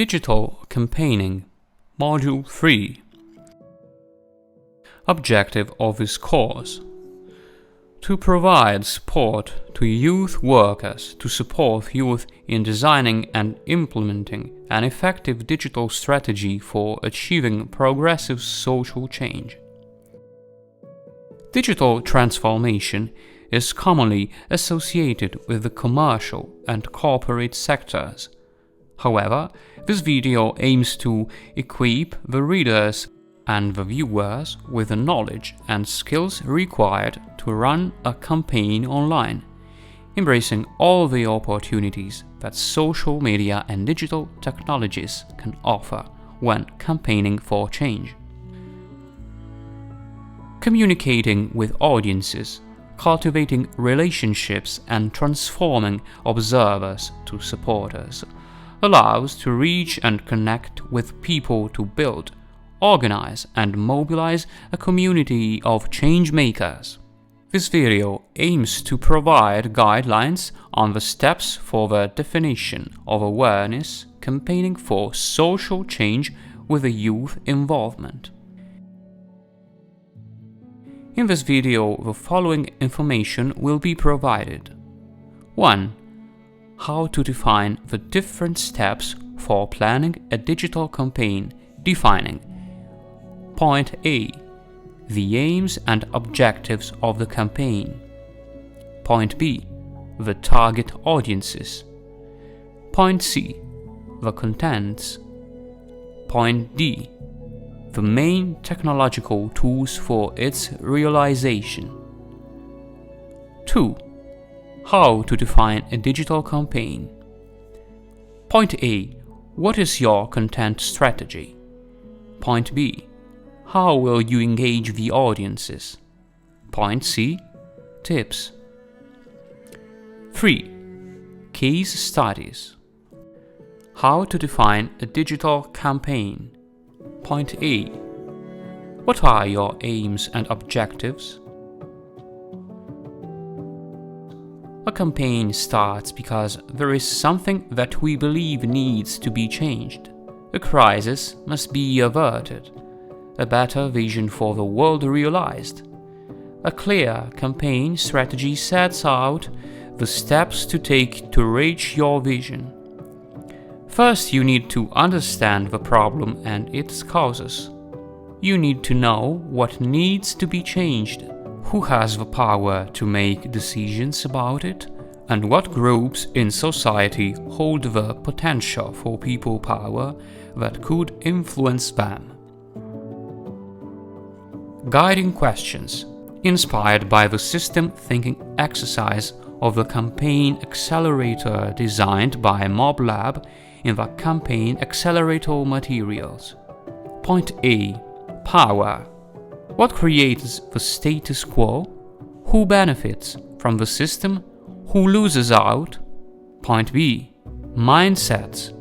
Digital Campaigning, Module 3. Objective of this course: to provide support to youth workers to support youth in designing and implementing an effective digital strategy for achieving progressive social change. Digital transformation is commonly associated with the commercial and corporate sectors. However, this video aims to equip the readers and the viewers with the knowledge and skills required to run a campaign online, embracing all the opportunities that social media and digital technologies can offer when campaigning for change. Communicating with audiences, cultivating relationships and transforming observers to supporters allows to reach and connect with people to build, organize and mobilize a community of change makers. This video aims to provide guidelines on the steps for the definition of awareness campaigning for social change with a youth involvement. In this video, the following information will be provided. 1. How to define the different steps for planning a digital campaign, defining Point A. The aims and objectives of the campaign. Point B. The target audiences. Point C. The contents. Point D. The main technological tools for its realization. 2. How to define a digital campaign. Point A. What is your content strategy? Point B. How will you engage the audiences? Point C. Tips. 3. Case studies. How to define a digital campaign. Point A. What are your aims and objectives? A campaign starts because there is something that we believe needs to be changed. A crisis must be averted. A better vision for the world realized. A clear campaign strategy sets out the steps to take to reach your vision. First, you need to understand the problem and its causes. You need to know what needs to be changed, who has the power to make decisions about it, and what groups in society hold the potential for people power that could influence them. Guiding questions, inspired by the system thinking exercise of the Campaign Accelerator designed by MobLab in the Campaign Accelerator materials. Point A. Power. What creates the status quo? Who benefits from the system? Who loses out? Point B. Mindsets.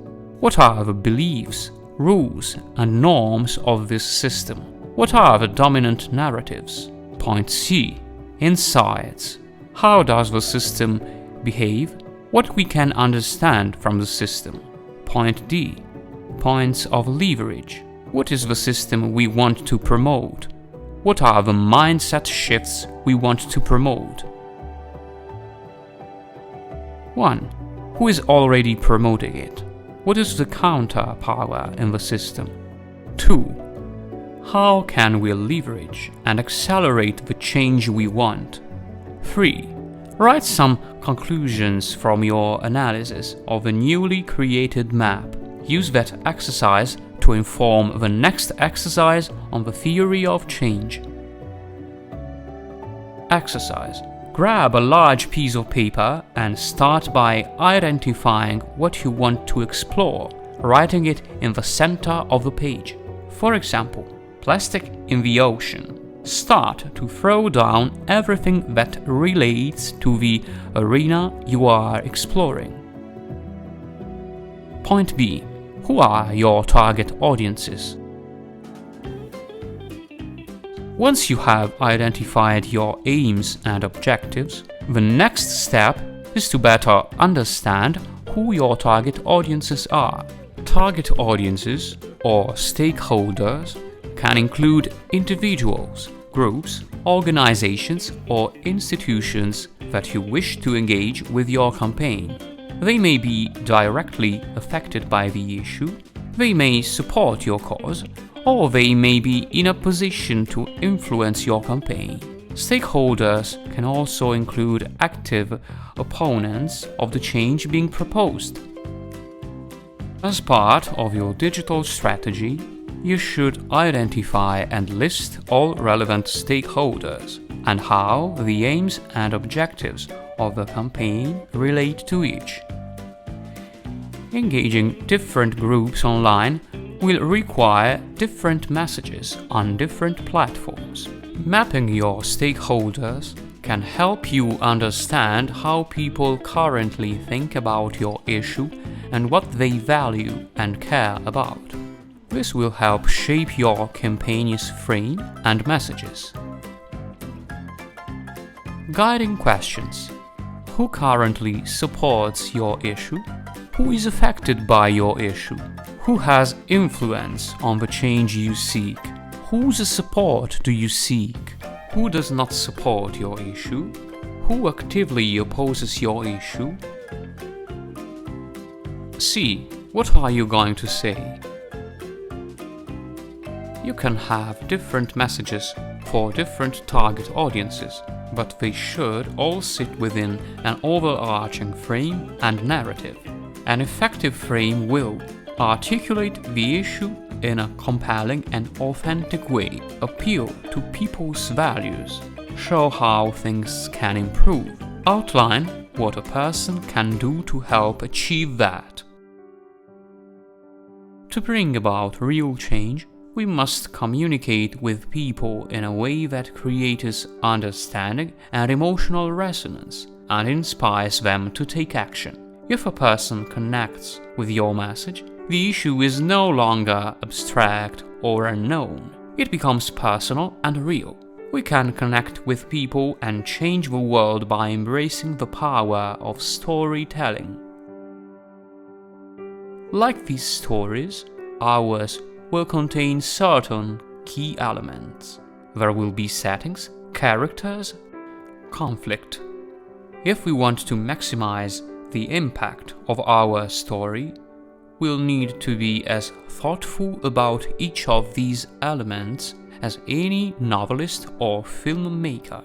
What are the beliefs, rules, and norms of this system? What are the dominant narratives? Point C. Insights. How does the system behave? What we can understand from the system? Point D. Points of leverage. What is the system we want to promote? What are the mindset shifts we want to promote? 1. Who is already promoting it? What is the counter power in the system? 2. How can we leverage and accelerate the change we want? 3. Write some conclusions from your analysis of the newly created map. Use that exercise to inform the next exercise on the theory of change. Exercise. Grab a large piece of paper and start by identifying what you want to explore, writing it in the center of the page. For example, plastic in the ocean. Start to throw down everything that relates to the arena you are exploring. Point B. Who are your target audiences? Once you have identified your aims and objectives, the next step is to better understand who your target audiences are. Target audiences or stakeholders can include individuals, groups, organizations, or institutions that you wish to engage with your campaign. They may be directly affected by the issue, they may support your cause, or they may be in a position to influence your campaign. Stakeholders can also include active opponents of the change being proposed. As part of your digital strategy, you should identify and list all relevant stakeholders and how the aims and objectives of the campaign relate to each. Engaging different groups online will require different messages on different platforms. Mapping your stakeholders can help you understand how people currently think about your issue and what they value and care about. This will help shape your campaign's frame and messages. Guiding questions. Who currently supports your issue? Who is affected by your issue? Who has influence on the change you seek? Whose support do you seek? Who does not support your issue? Who actively opposes your issue? C. What are you going to say? You can have different messages for different target audiences, but they should all sit within an overarching frame and narrative. An effective frame will articulate the issue in a compelling and authentic way, appeal to people's values, show how things can improve, outline what a person can do to help achieve that. To bring about real change, we must communicate with people in a way that creates understanding and emotional resonance and inspires them to take action. If a person connects with your message, the issue is no longer abstract or unknown. It becomes personal and real. We can connect with people and change the world by embracing the power of storytelling. Like these stories, ours will contain certain key elements. There will be settings, characters, conflict. If we want to maximize the impact of our story, we'll need to be as thoughtful about each of these elements as any novelist or filmmaker.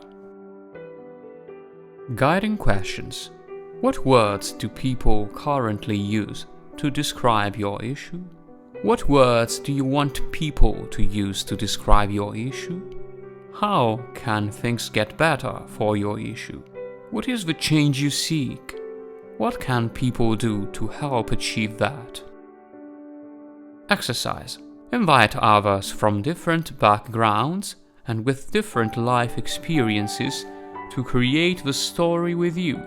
Guiding questions. What words do people currently use to describe your issue? What words do you want people to use to describe your issue? How can things get better for your issue? What is the change you seek? What can people do to help achieve that? Exercise. Invite others from different backgrounds and with different life experiences to create the story with you.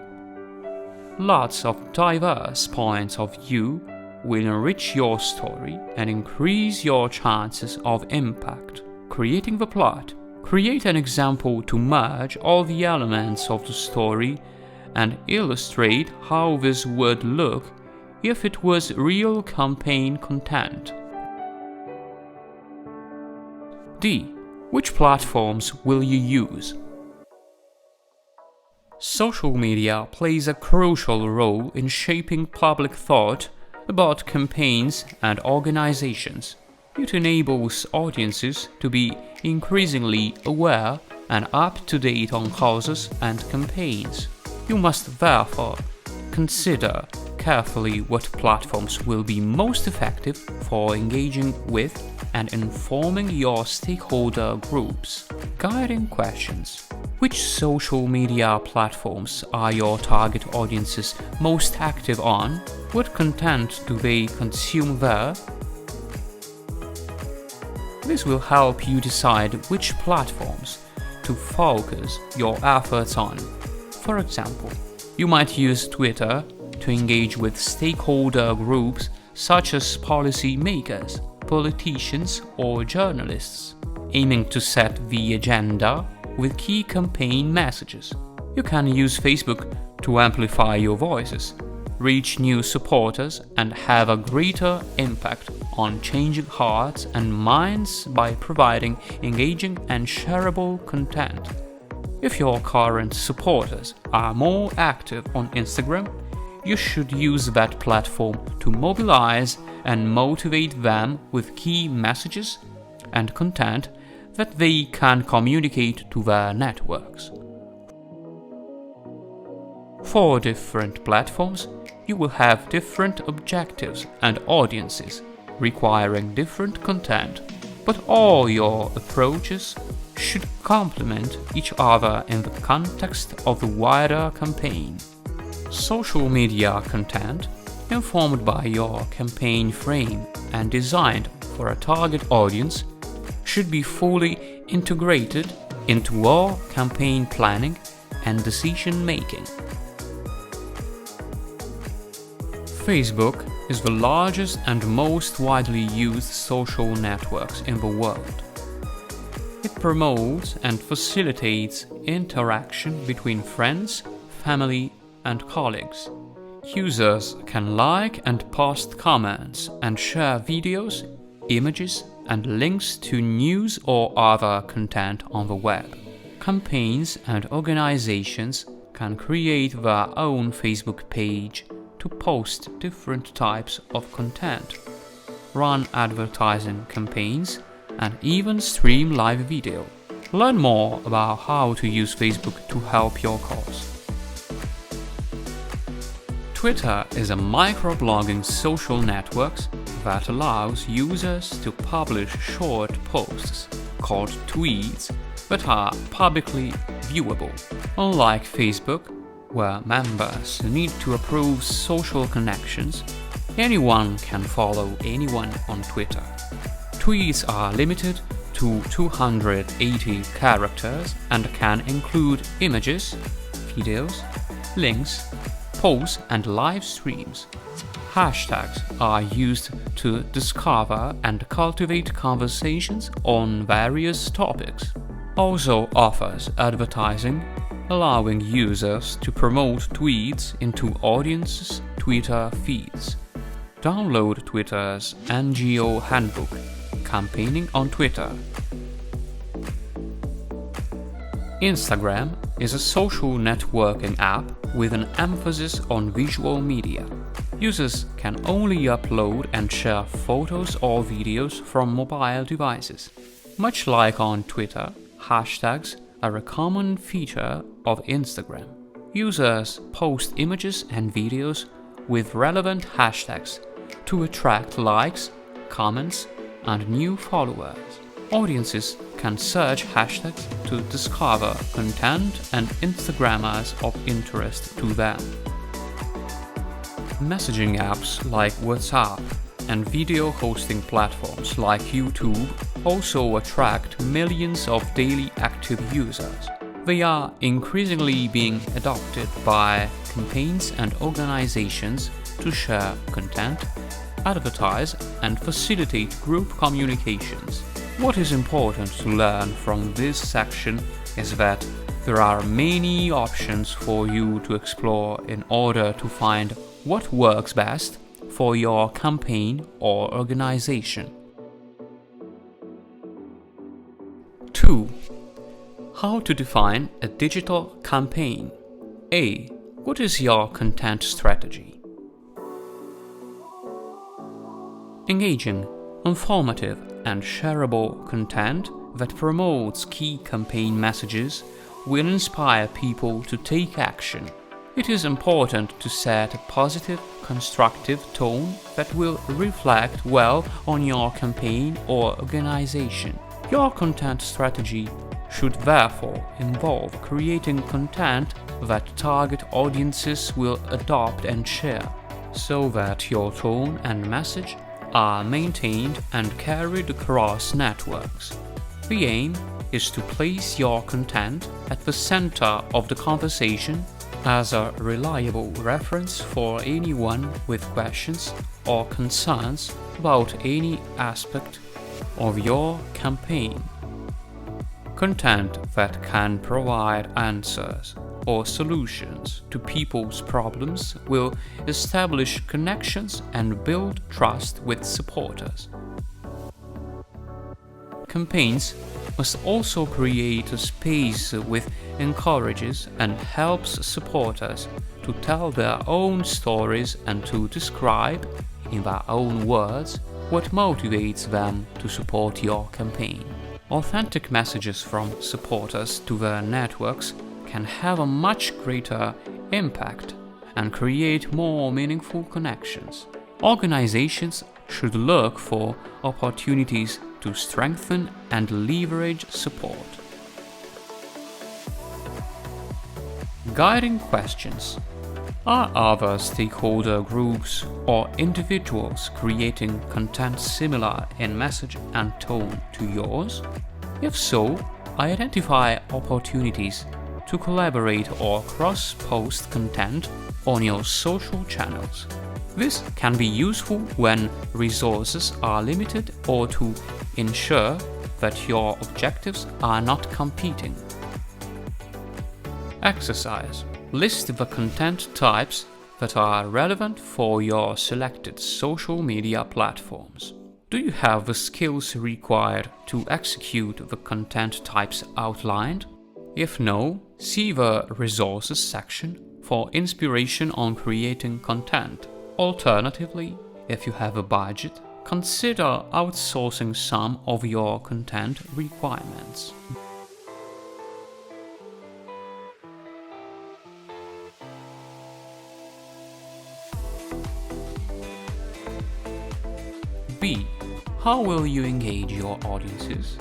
Lots of diverse points of view will enrich your story and increase your chances of impact. Creating the plot. Create an example to merge all the elements of the story and illustrate how this would look if it was real campaign content. D. Which platforms will you use? Social media plays a crucial role in shaping public thought about campaigns and organizations. It enables audiences to be increasingly aware and up-to-date on causes and campaigns. You must therefore consider carefully what platforms will be most effective for engaging with and informing your stakeholder groups. Guiding questions. Which social media platforms are your target audiences most active on? What content do they consume there? This will help you decide which platforms to focus your efforts on. For example, you might use Twitter to engage with stakeholder groups such as policymakers, politicians, or journalists, aiming to set the agenda with key campaign messages. You can use Facebook to amplify your voices. reach new supporters and have a greater impact on changing hearts and minds by providing engaging and shareable content. If your current supporters are more active on Instagram, you should use that platform to mobilize and motivate them with key messages and content that they can communicate to their networks. For different platforms, you will have different objectives and audiences requiring different content, but all your approaches should complement each other in the context of the wider campaign. Social media content, informed by your campaign frame and designed for a target audience, should be fully integrated into all campaign planning and decision-making. Facebook is the largest and most widely used social networks in the world. It promotes and facilitates interaction between friends, family, and colleagues. Users can like and post comments and share videos, images, and links to news or other content on the web. Campaigns and organizations can create their own Facebook page to post different types of content, run advertising campaigns, and even stream live video. Learn more about how to use Facebook to help your cause. Twitter is a microblogging social network that allows users to publish short posts called tweets that are publicly viewable. Unlike Facebook, where members need to approve social connections, anyone can follow anyone on Twitter. Tweets are limited to 280 characters and can include images, videos, links, polls, and live streams. Hashtags are used to discover and cultivate conversations on various topics. Also offers advertising, allowing users to promote tweets into audiences' Twitter feeds. Download Twitter's NGO Handbook, Campaigning on Twitter. Instagram is a social networking app with an emphasis on visual media. Users can only upload and share photos or videos from mobile devices. Much like on Twitter, hashtags are a common feature of Instagram. Users post images and videos with relevant hashtags to attract likes, comments, and new followers. Audiences can search hashtags to discover content and Instagrammers of interest to them. Messaging apps like WhatsApp and video hosting platforms like YouTube also attract millions of daily active users. They are increasingly being adopted by campaigns and organizations to share content, advertise, and facilitate group communications. What is important to learn from this section is that there are many options for you to explore in order to find what works best for your campaign or organization. 2. How to define a digital campaign. A. What is your content strategy? Engaging, informative, and shareable content that promotes key campaign messages will inspire people to take action. It is important to set a positive, constructive tone that will reflect well on your campaign or organization. Your content strategy should therefore involve creating content that target audiences will adopt and share, so that your tone and message are maintained and carried across networks. The aim is to place your content at the center of the conversation as a reliable reference for anyone with questions or concerns about any aspect of your campaign. Content that can provide answers or solutions to people's problems will establish connections and build trust with supporters. Campaigns must also create a space which encourages and helps supporters to tell their own stories and to describe, in their own words, what motivates them to support your campaign. Authentic messages from supporters to their networks can have a much greater impact and create more meaningful connections. Organizations should look for opportunities to strengthen and leverage support. Guiding questions. Are other stakeholder groups or individuals creating content similar in message and tone to yours? If so, identify opportunities to collaborate or cross-post content on your social channels. This can be useful when resources are limited or to ensure that your objectives are not competing. Exercise. List the content types that are relevant for your selected social media platforms. Do you have the skills required to execute the content types outlined? If no, see the Resources section for inspiration on creating content. Alternatively, if you have a budget, consider outsourcing some of your content requirements. B. How will you engage your audiences?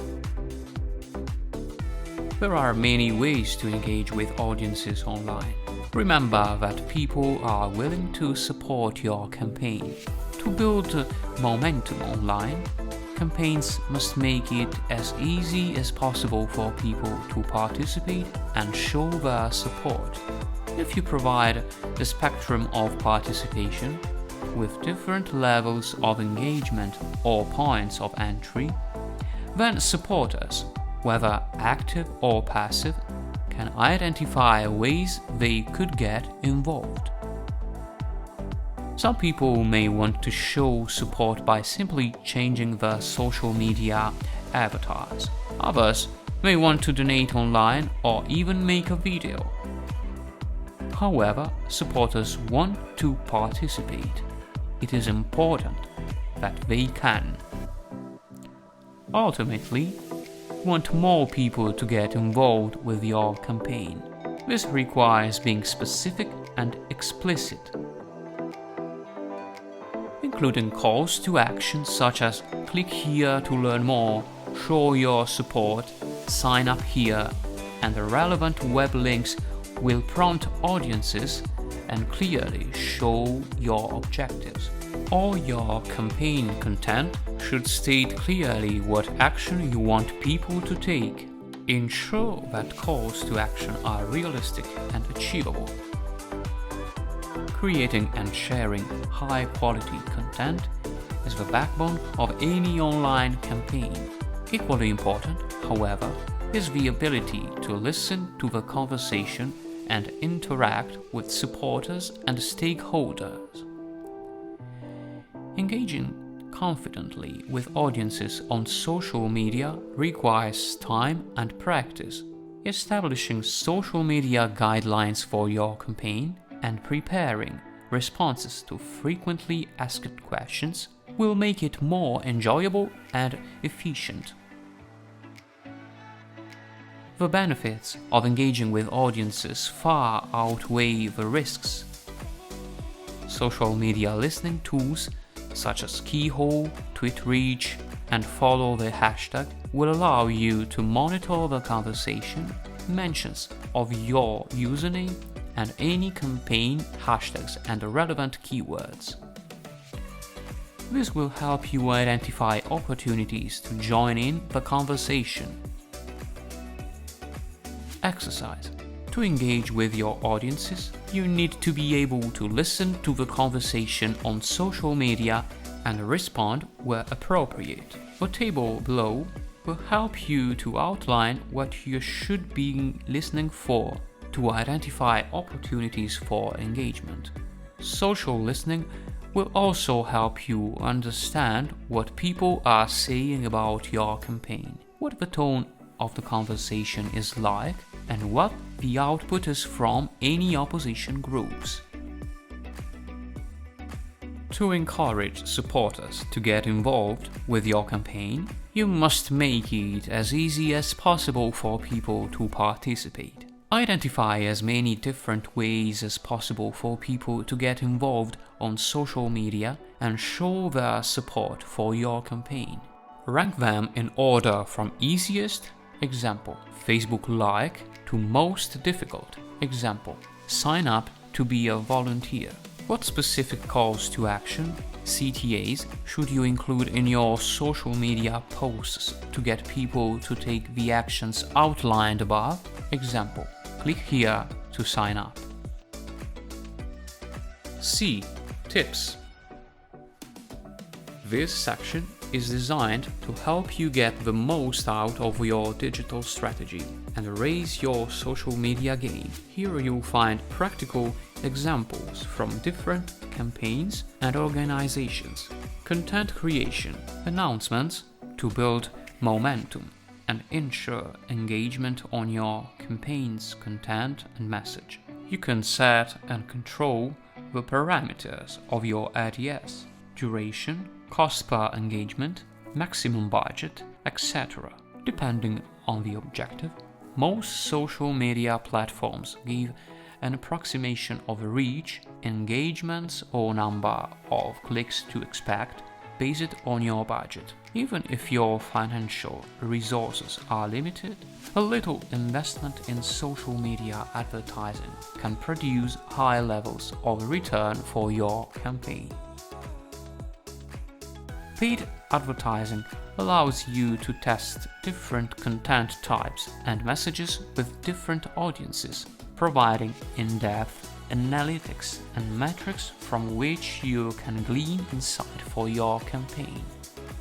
There are many ways to engage with audiences online. Remember that people are willing to support your campaign. To build momentum online, campaigns must make it as easy as possible for people to participate and show their support. If you provide a spectrum of participation, with different levels of engagement or points of entry, then supporters, whether active or passive, can identify ways they could get involved. Some people may want to show support by simply changing their social media avatars. Others may want to donate online or even make a video. However, supporters want to participate. It is important that they can. Ultimately, you want more people to get involved with your campaign. This requires being specific and explicit, including calls to action such as click here to learn more, show your support, sign up here, and the relevant web links will prompt audiences and clearly show your objectives. All your campaign content should state clearly what action you want people to take. Ensure that calls to action are realistic and achievable. Creating and sharing high-quality content is the backbone of any online campaign. Equally important, however, is the ability to listen to the conversation and interact with supporters and stakeholders. Engaging confidently with audiences on social media requires time and practice. Establishing social media guidelines for your campaign and preparing responses to frequently asked questions will make it more enjoyable and efficient. The benefits of engaging with audiences far outweigh the risks. Social media listening tools such as Keyhole, TweetReach, and Follow the Hashtag will allow you to monitor the conversation, mentions of your username, and any campaign hashtags and relevant keywords. This will help you identify opportunities to join in the conversation. Exercise. To engage with your audiences, you need to be able to listen to the conversation on social media and respond where appropriate. The table below will help you to outline what you should be listening for to identify opportunities for engagement. Social listening will also help you understand what people are saying about your campaign, what the tone of the conversation is like, and what the output is from any opposition groups. To encourage supporters to get involved with your campaign, you must make it as easy as possible for people to participate. Identify as many different ways as possible for people to get involved on social media and show their support for your campaign. Rank them in order from easiest, example, Facebook like, to most difficult, example, sign up to be a volunteer. What specific calls to action, CTAs, should you include in your social media posts to get people to take the actions outlined above? Example, click here to sign up. C. Tips. This section is designed to help you get the most out of your digital strategy and raise your social media game. Here you'll find practical examples from different campaigns and organizations. Content creation, announcements to build momentum and ensure engagement on your campaign's content and message. You can set and control the parameters of your ATS, duration, cost per engagement, maximum budget, etc. Depending on the objective, most social media platforms give an approximation of reach, engagements, or number of clicks to expect based on your budget. Even if your financial resources are limited, a little investment in social media advertising can produce high levels of return for your campaign. Paid advertising allows you to test different content types and messages with different audiences, providing in-depth analytics and metrics from which you can glean insight for your campaign.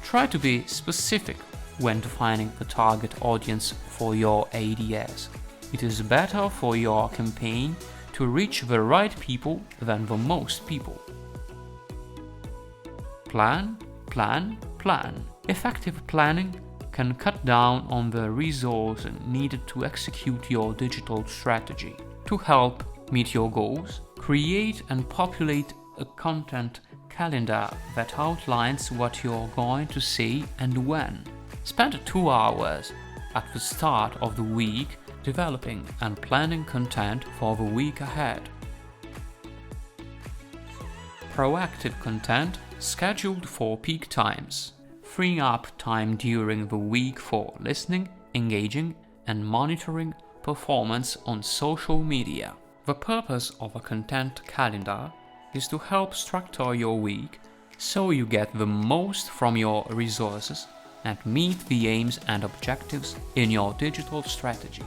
Try to be specific when defining the target audience for your ADS. It is better for your campaign to reach the right people than the most people. Plan, plan, plan. Effective planning can cut down on the resources needed to execute your digital strategy. To help meet your goals, create and populate a content calendar that outlines what you're going to say and when. Spend 2 hours at the start of the week developing and planning content for the week ahead. Proactive content scheduled for peak times, freeing up time during the week for listening, engaging, and monitoring performance on social media. The purpose of a content calendar is to help structure your week so you get the most from your resources and meet the aims and objectives in your digital strategy.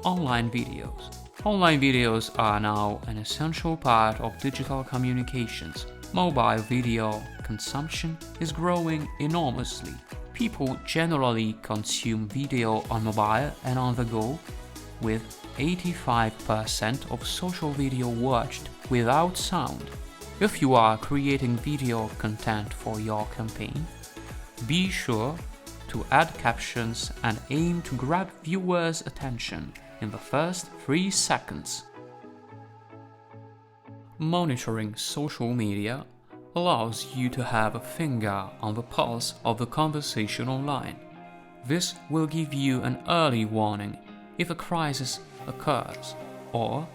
Online videos. Online videos are now an essential part of digital communications. Mobile video consumption is growing enormously. People generally consume video on mobile and on the go, with 85% of social video watched without sound. If you are creating video content for your campaign, be sure to add captions and aim to grab viewers' attention in the first 3 seconds. Monitoring social media allows you to have a finger on the pulse of the conversation online. This will give you an early warning if a crisis occurs, or,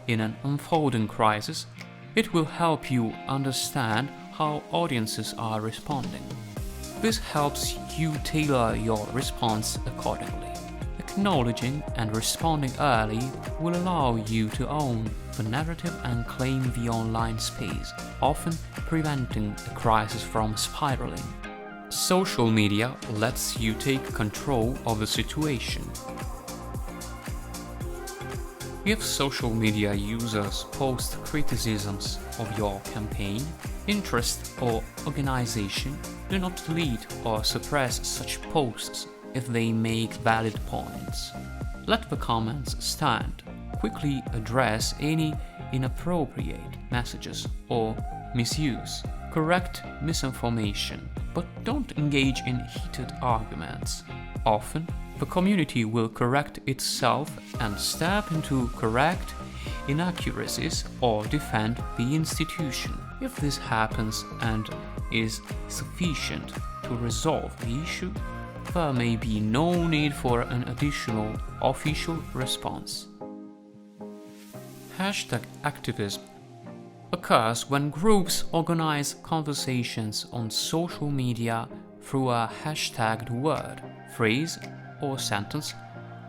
in an unfolding crisis, it will help you understand how audiences are responding. This helps you tailor your response accordingly. Acknowledging and responding early will allow you to own the narrative and claim the online space, often preventing a crisis from spiraling. Social media lets you take control of the situation. If social media users post criticisms of your campaign, interest, or organization, do not delete or suppress such posts if they make valid points. Let the comments stand. Quickly address any inappropriate messages or misuse. Correct misinformation, but don't engage in heated arguments. Often, the community will correct itself and step in to correct inaccuracies or defend the institution. If this happens and is sufficient to resolve the issue, there may be no need for an additional official response. Hashtag activism occurs when groups organize conversations on social media through a hashtagged word, phrase, or sentence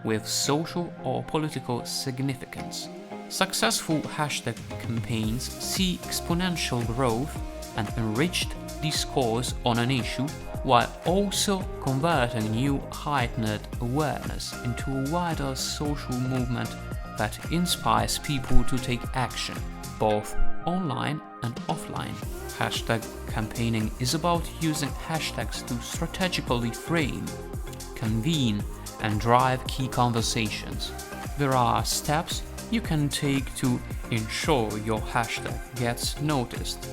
with social or political significance. Successful hashtag campaigns see exponential growth and enriched discourse on an issue, while also converting new heightened awareness into a wider social movement that inspires people to take action, both online and offline. Hashtag campaigning is about using hashtags to strategically frame, convene, and drive key conversations. There are steps you can take to ensure your hashtag gets noticed.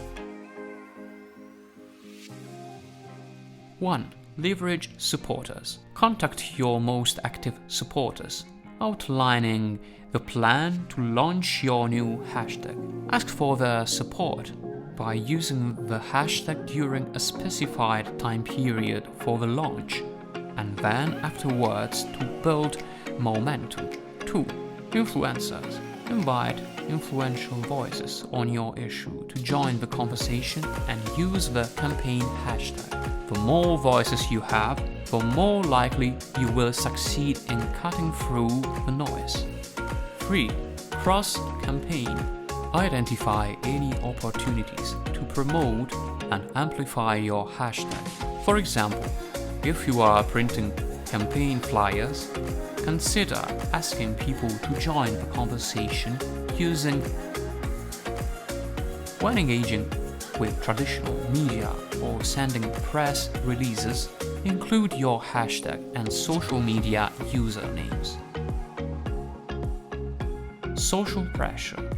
1. Leverage supporters. Contact your most active supporters, outlining the plan to launch your new hashtag. Ask for their support by using the hashtag during a specified time period for the launch, and then afterwards to build momentum. 2. Influencers. Invite influential voices on your issue to join the conversation and use the campaign hashtag. The more voices you have, the more likely you will succeed in cutting through the noise. 3. Cross-campaign. Identify any opportunities to promote and amplify your hashtag. For example, if you are printing campaign flyers, consider asking people to join the conversation using. When engaging with traditional media or sending press releases, include your hashtag and social media usernames. Social pressure.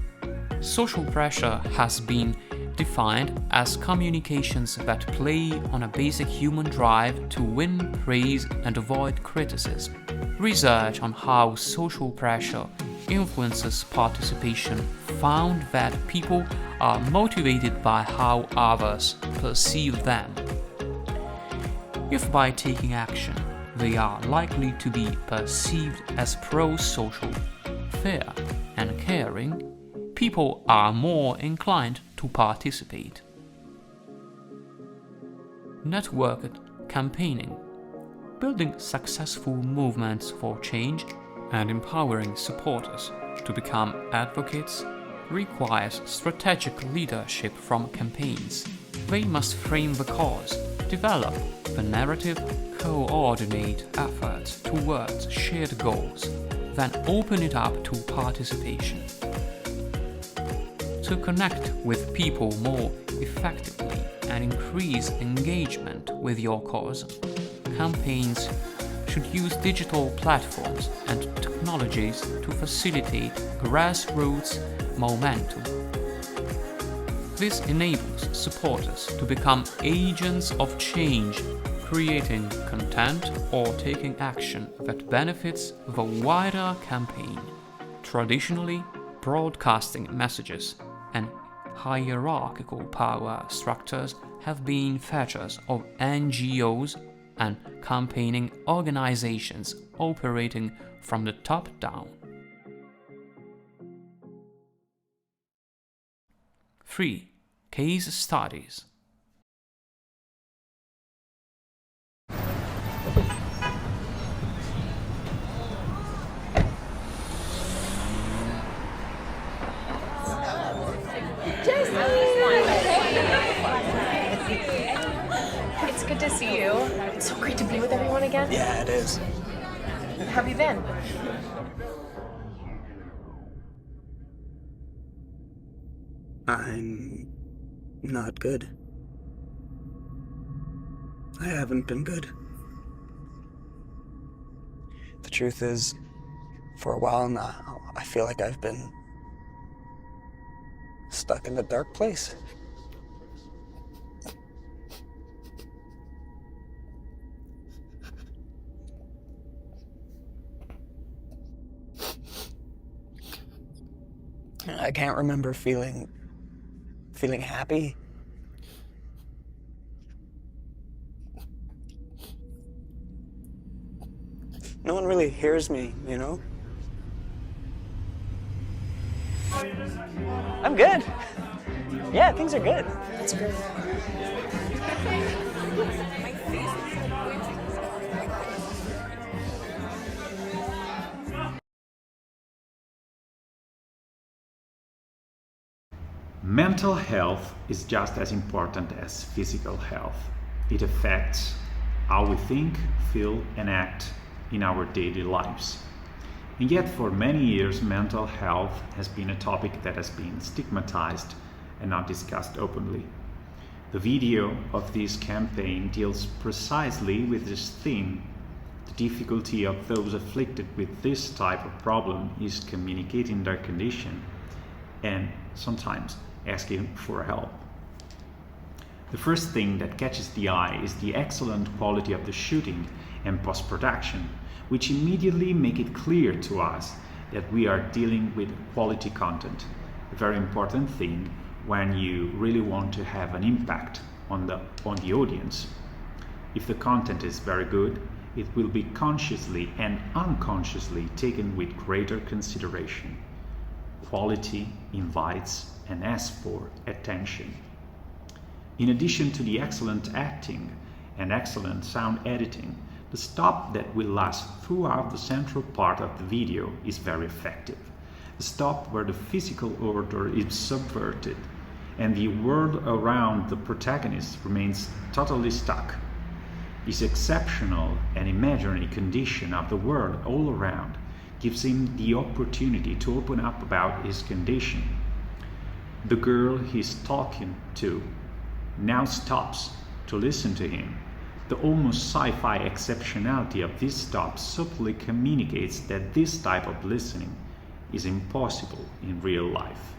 Social pressure has been defined as communications that play on a basic human drive to win praise and avoid criticism. Research on how social pressure influences participation found that people are motivated by how others perceive them. If by taking action, they are likely to be perceived as pro-social, fair, and caring, people are more inclined to participate. Networked campaigning. Building successful movements for change and empowering supporters to become advocates requires strategic leadership from campaigns. They must frame the cause, develop the narrative, coordinate efforts towards shared goals, then open it up to participation. To connect with people more effectively and increase engagement with your cause, campaigns should use digital platforms and technologies to facilitate grassroots momentum. This enables supporters to become agents of change, creating content or taking action that benefits the wider campaign. Traditionally, broadcasting messages and hierarchical power structures have been features of NGOs and campaigning organizations operating from the top down. 3. Case studies. It's good to see you. It's so great to be with everyone again. Yeah, it is. How have you been? I'm not good. I haven't been good. The truth is, For a while now, I feel like I've been stuck in a dark place. I can't remember feeling happy. No one really hears me, you know? I'm good. Yeah, things are good. That's great. Mental health is just as important as physical health. It affects how we think, feel, and act in our daily lives. And yet, for many years, mental health has been a topic that has been stigmatized and not discussed openly. The video of this campaign deals precisely with this theme. The difficulty of those afflicted with this type of problem is communicating their condition and sometimes asking for help. The first thing that catches the eye is the excellent quality of the shooting and post-production, which immediately make it clear to us that we are dealing with quality content, a very important thing when you really want to have an impact on the audience. If the content is very good, it will be consciously and unconsciously taken with greater consideration. Quality invites and asks for attention. In addition to the excellent acting and excellent sound editing, the stop that will last throughout the central part of the video is very effective. The stop where the physical order is subverted and the world around the protagonist remains totally stuck. This exceptional and imaginary condition of the world all around gives him the opportunity to open up about his condition. The girl he's talking to now stops to listen to him. The almost sci-fi exceptionality of this stop subtly communicates that this type of listening is impossible in real life.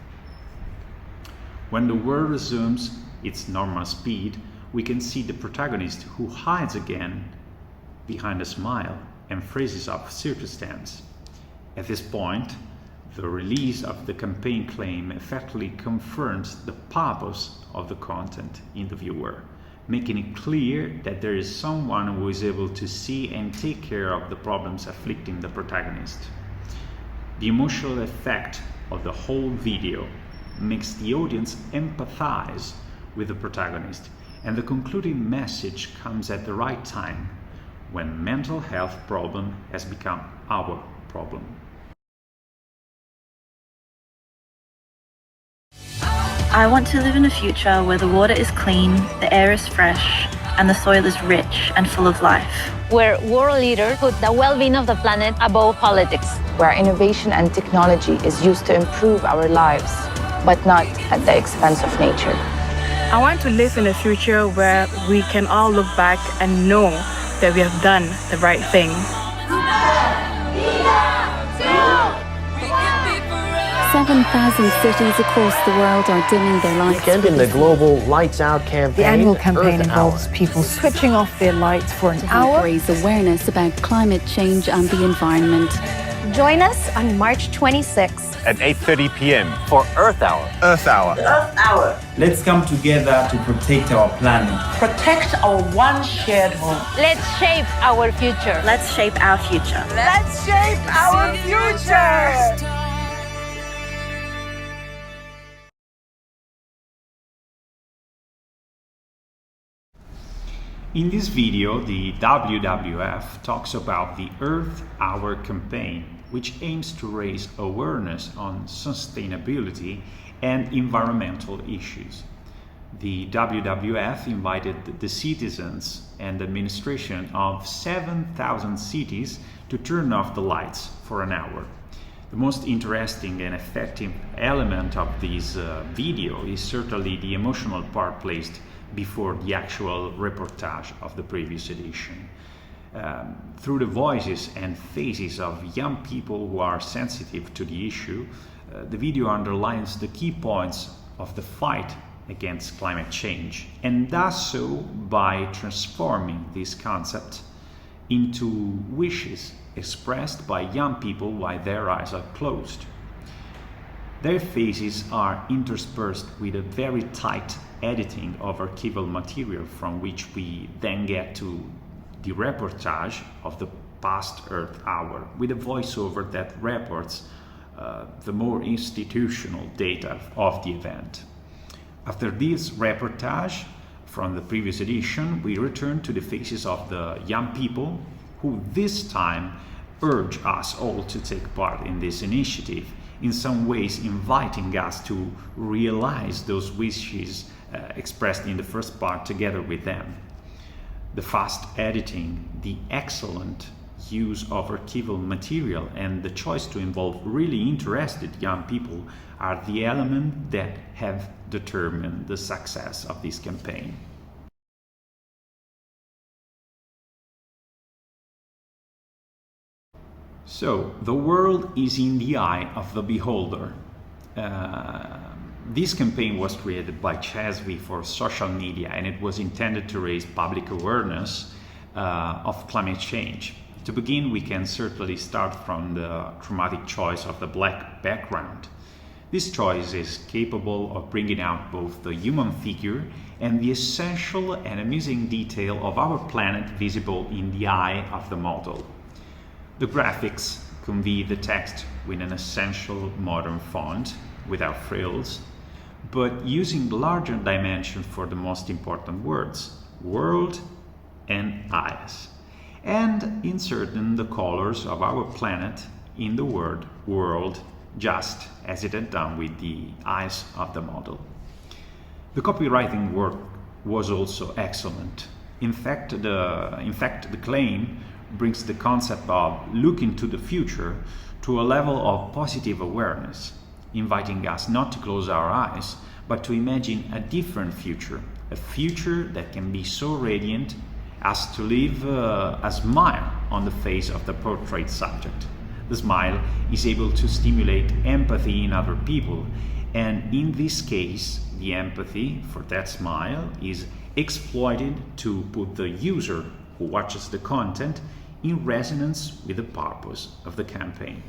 When the world resumes its normal speed, we can see the protagonist who hides again behind a smile and phrases of circumstance. At this point, the release of the campaign claim effectively confirms the purpose of the content in the viewer, making it clear that there is someone who is able to see and take care of the problems afflicting the protagonist. The emotional effect of the whole video makes the audience empathize with the protagonist, and the concluding message comes at the right time, when mental health problem has become our problem. I want to live in a future where the water is clean, the air is fresh, and the soil is rich and full of life. Where world leaders put the well-being of the planet above politics. Where innovation and technology is used to improve our lives, but not at the expense of nature. I want to live in a future where we can all look back and know that we have done the right thing. 7,000 cities across the world are dimming their lights. In the global Lights Out campaign. The annual campaign involves people switching off their lights for an hour. Raise awareness about climate change and the environment. Join us on March 26th at 8:30 p.m. for Earth Hour. Earth Hour. Earth Hour. Let's come together to protect our planet. Protect our one shared home. Let's shape our future. Let's shape our future. Let's shape our future. In this video, the WWF talks about the Earth Hour campaign, which aims to raise awareness on sustainability and environmental issues. The WWF invited the citizens and administration of 7,000 cities to turn off the lights for an hour. The most interesting and effective element of this video is certainly the emotional part placed before the actual reportage of the previous edition. Through the voices and faces of young people who are sensitive to the issue, the video underlines the key points of the fight against climate change, and does so by transforming this concept into wishes expressed by young people while their eyes are closed. Their faces are interspersed with a very tight editing of archival material, from which we then get to the reportage of the past Earth Hour, with a voiceover that reports the more institutional data of the event. After this reportage from the previous edition, we return to the faces of the young people who this time urge us all to take part in this initiative, in some ways inviting us to realize those wishes expressed in the first part together with them. The fast editing, the excellent use of archival material, and the choice to involve really interested young people are the elements that have determined the success of this campaign. So, the world is in the eye of the beholder. This campaign was created by CESVI for social media, and it was intended to raise public awareness of climate change. To begin, we can certainly start from the dramatic choice of the black background. This choice is capable of bringing out both the human figure and the essential and amusing detail of our planet visible in the eye of the model. The graphics convey the text with an essential modern font, without frills, but using larger dimension for the most important words, world and eyes, and inserting the colors of our planet in the word world, just as it had done with the eyes of the model. The copywriting work was also excellent. In fact, the claim brings the concept of looking to the future to a level of positive awareness, inviting us not to close our eyes, but to imagine a different future, a future that can be so radiant as to leave a smile on the face of the portrait subject. The smile is able to stimulate empathy in other people, and in this case, the empathy for that smile is exploited to put the user who watches the content in resonance with the purpose of the campaign.